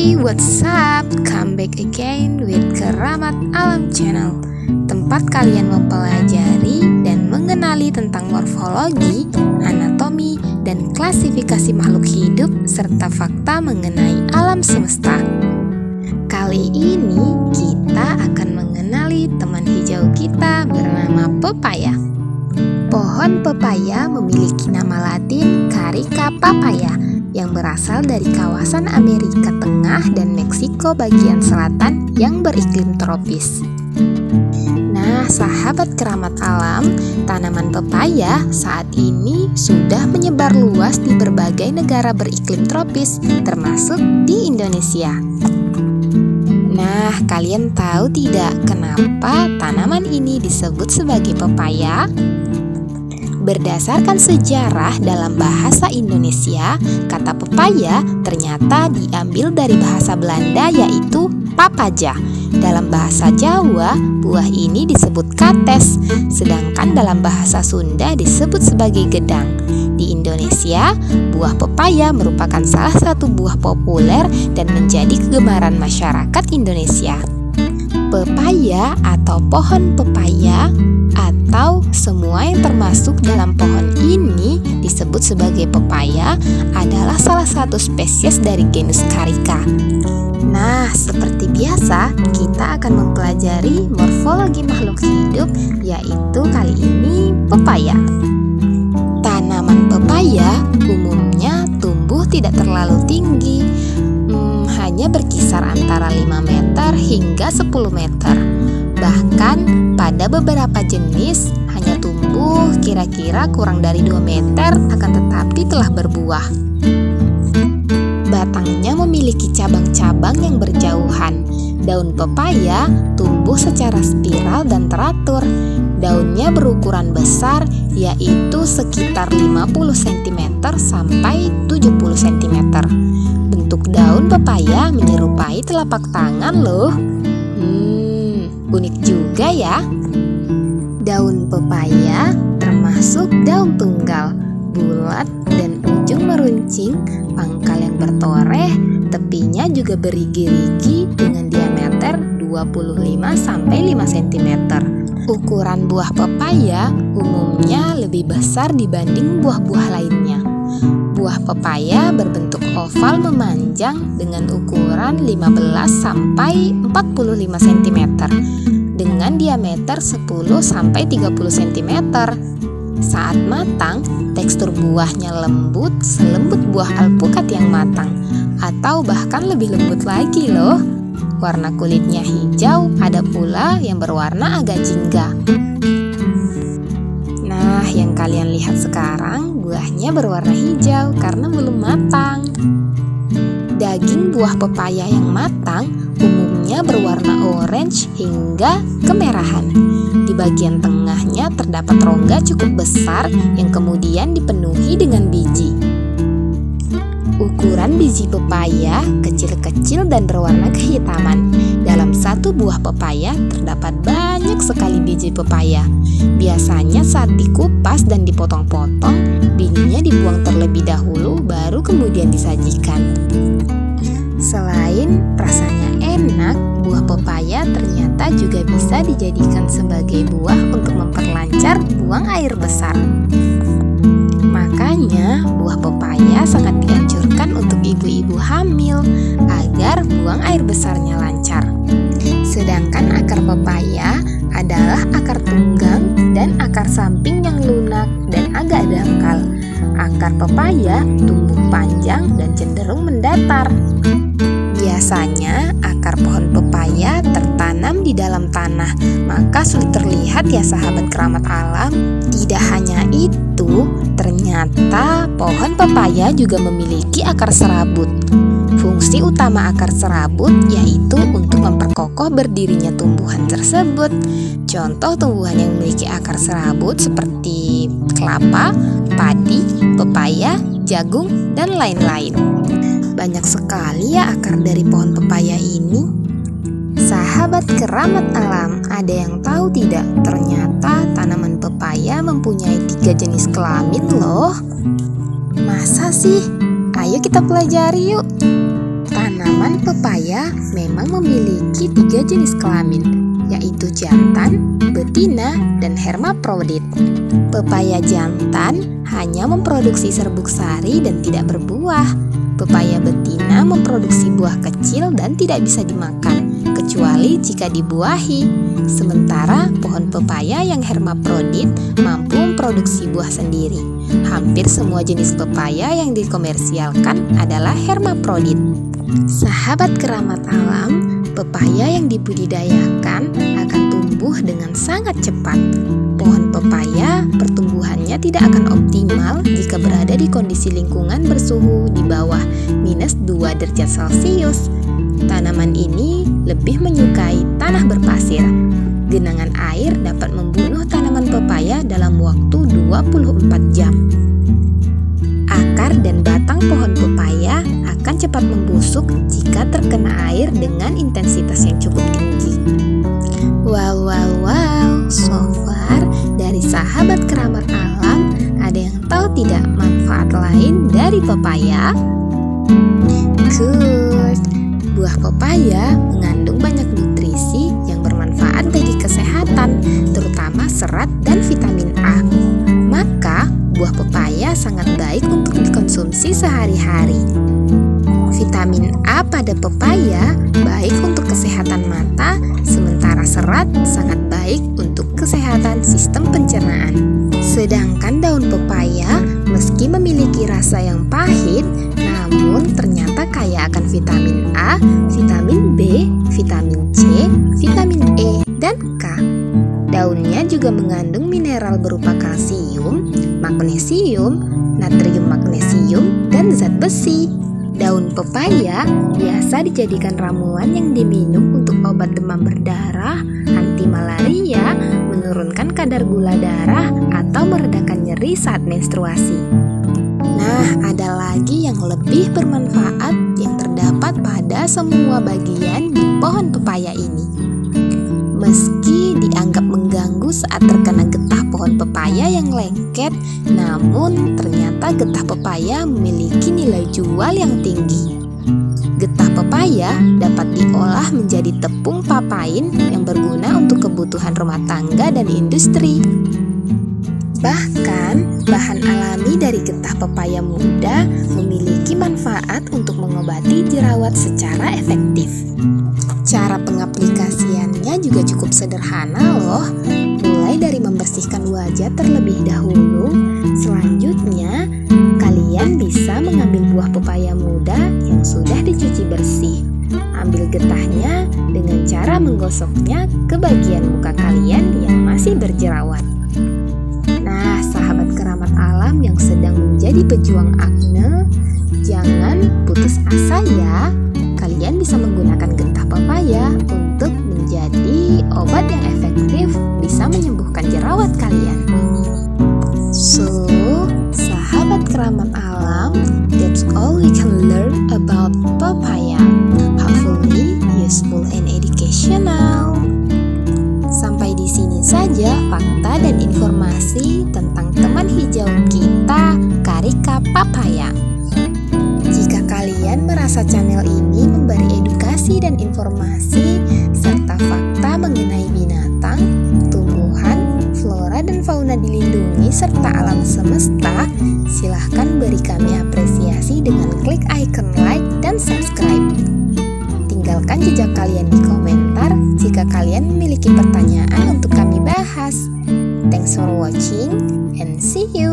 Hey, what's up? Come back again with Keramat Alam Channel, tempat kalian mempelajari dan mengenali tentang morfologi, anatomi, dan klasifikasi makhluk hidup serta fakta mengenai alam semesta. Kali ini kita akan mengenali teman hijau kita bernama pepaya. Pohon pepaya memiliki nama Latin Carica papaya yang berasal dari kawasan Amerika Tengah dan Meksiko bagian selatan yang beriklim tropis. Nah, sahabat keramat alam, tanaman pepaya saat ini sudah menyebar luas di berbagai negara beriklim tropis, termasuk di Indonesia. Nah, kalian tahu tidak kenapa tanaman ini disebut sebagai pepaya? Berdasarkan sejarah dalam bahasa Indonesia, kata pepaya ternyata diambil dari bahasa Belanda yaitu papaja. Dalam bahasa Jawa, buah ini disebut kates, sedangkan dalam bahasa Sunda disebut sebagai gedang. Di Indonesia, buah pepaya merupakan salah satu buah populer dan menjadi kegemaran masyarakat Indonesia. Pepaya atau pohon pepaya atau semua yang termasuk dalam pohon ini disebut sebagai pepaya adalah salah satu spesies dari genus Carica. Nah, seperti biasa kita akan mempelajari morfologi makhluk hidup, yaitu kali ini pepaya. Tanaman pepaya umumnya tumbuh tidak terlalu tinggi, hanya berkisar antara 5 meter hingga 10 meter. Bahkan pada beberapa jenis hanya tumbuh kira-kira kurang dari 2 meter, akan tetapi telah berbuah. Batangnya memiliki cabang-cabang yang berjauhan. Daun pepaya tumbuh secara spiral dan teratur. Daunnya berukuran besar, yaitu sekitar 50 cm sampai 70 cm. Bentuk daun pepaya menyerupai telapak tangan loh. Unik juga ya. Daun pepaya termasuk daun tunggal, bulat dan ujung meruncing, pangkal yang bertoreh, tepinya juga berigi-rigi dengan diameter 25-5 cm. Ukuran buah pepaya umumnya lebih besar dibanding buah-buah lainnya. Buah pepaya berbentuk oval memanjang dengan ukuran 15-45 cm dengan diameter 10-30 cm. Saat matang, tekstur buahnya lembut selembut buah alpukat yang matang, atau bahkan lebih lembut lagi loh. Warna kulitnya hijau, ada pula yang berwarna agak jingga. Nah, yang kalian lihat sekarang buahnya berwarna hijau karena belum matang. Daging buah pepaya yang matang umumnya berwarna orange hingga kemerahan. Di bagian tengahnya terdapat rongga cukup besar yang kemudian dipenuhi dengan biji. Ukuran biji pepaya kecil-kecil dan berwarna kehitaman. Dalam satu buah pepaya terdapat banyak sekali biji pepaya. Biasanya saat dikupas dan dipotong-potong, bijinya dibuang terlebih dahulu baru kemudian disajikan. Selain rasanya enak, buah pepaya ternyata juga bisa dijadikan sebagai buah untuk memperlancar buang air besar. Makanya buah pepaya sangat dianjurkan untuk ibu-ibu hamil agar buang air besarnya lancar. Sedangkan akar pepaya adalah akar tunggang dan akar samping yang lunak dan agak dangkal. Akar pepaya tumbuh panjang dan cenderung mendatar. Biasanya akar pohon pepaya tertanam di dalam tanah, maka sulit terlihat ya sahabat keramat alam. Tidak hanya itu, ternyata pohon pepaya juga memiliki akar serabut. Fungsi utama akar serabut yaitu untuk memperkokoh berdirinya tumbuhan tersebut. Contoh tumbuhan yang memiliki akar serabut seperti kelapa, padi, pepaya, jagung, dan lain-lain. Banyak sekali ya akar dari pohon pepaya ini. Sahabat keramat alam, ada yang tahu tidak? Ternyata tanaman pepaya mempunyai 3 jenis kelamin loh. Masa sih? Ayo kita pelajari yuk. Tanaman pepaya memang memiliki 3 jenis kelamin, yaitu jantan, betina, dan hermafrodit. Pepaya jantan hanya memproduksi serbuk sari dan tidak berbuah. Pepaya betina memproduksi buah kecil dan tidak bisa dimakan, kecuali jika dibuahi. Sementara pohon pepaya yang hermafrodit mampu memproduksi buah sendiri. Hampir semua jenis pepaya yang dikomersialkan adalah hermafrodit. Sahabat keramat alam, pepaya yang dibudidayakan akan tumbuh dengan sangat cepat. Pohon pepaya pertumbuhannya tidak akan optimal jika berada di kondisi lingkungan bersuhu di bawah -2 derajat Celcius. Tanaman ini lebih menyukai tanah berpasir. Genangan air dapat membunuh tanaman pepaya dalam waktu 24 jam. Akar dan batang pohon pepaya akan cepat membusuk jika terkena air dengan intensitas yang cukup tinggi. Wow, so far dari sahabat keramat alam, ada yang tahu tidak manfaat lain dari pepaya? Good. Buah pepaya mengandung banyak nutrisi yang bermanfaat bagi kesehatan, terutama serat dan vitamin A. Maka, buah pepaya sangat baik untuk dikonsumsi sehari-hari. Vitamin A pada pepaya baik untuk kesehatan mata, sementara serat sangat baik untuk kesehatan sistem pencernaan. Sedangkan daun pepaya meski memiliki rasa yang pahit, namun ternyata kaya akan vitamin A, vitamin B, vitamin C, vitamin E, dan K. Daunnya juga mengandung mineral berupa kalsium, magnesium, natrium magnesium, dan zat besi. Daun pepaya biasa dijadikan ramuan yang diminum untuk obat demam berdarah, anti malaria, menurunkan kadar gula darah, atau meredakan nyeri saat menstruasi. Nah, ada lagi yang lebih bermanfaat yang terdapat pada semua bagian di pohon pepaya ini. Meski dianggap mengganggu saat terkena getah pohon pepaya yang lengket, namun ternyata getah pepaya memiliki nilai jual yang tinggi. Getah pepaya dapat diolah menjadi tepung papain yang berguna untuk kebutuhan rumah tangga dan industri. Bahkan, bahan alami dari getah pepaya muda memiliki manfaat untuk mengobati jerawat secara efektif. Cara pengaplikasiannya juga cukup sederhana loh, mulai dari membersihkan wajah terlebih dahulu. Selanjutnya, kalian bisa mengambil buah pepaya muda yang sudah dicuci bersih. Ambil getahnya dengan cara menggosoknya ke bagian muka kalian yang masih berjerawat. Nah, sahabat keramat alam yang sedang menjadi pejuang akne, jangan putus asa ya. Kalian bisa menggunakan getah pepaya untuk menjadi obat yang efektif bisa menyembuhkan jerawat kalian. So, sahabat keramat alam, that's all we can learn about papaya. Hopefully useful and educational. Sampai di sini saja fakta dan informasi tentang teman hijau kita, Carica papaya. Jika kalian merasa channel ini memberi edukasi dan informasi serta fakta mengenai binatang, tumbuhan, flora dan fauna dilindungi serta alam semesta, silahkan beri kami apresiasi dengan klik icon like dan subscribe. Tinggalkan jejak kalian di komentar jika kalian memiliki pertanyaan untuk kami bahas. Thanks for watching and see you.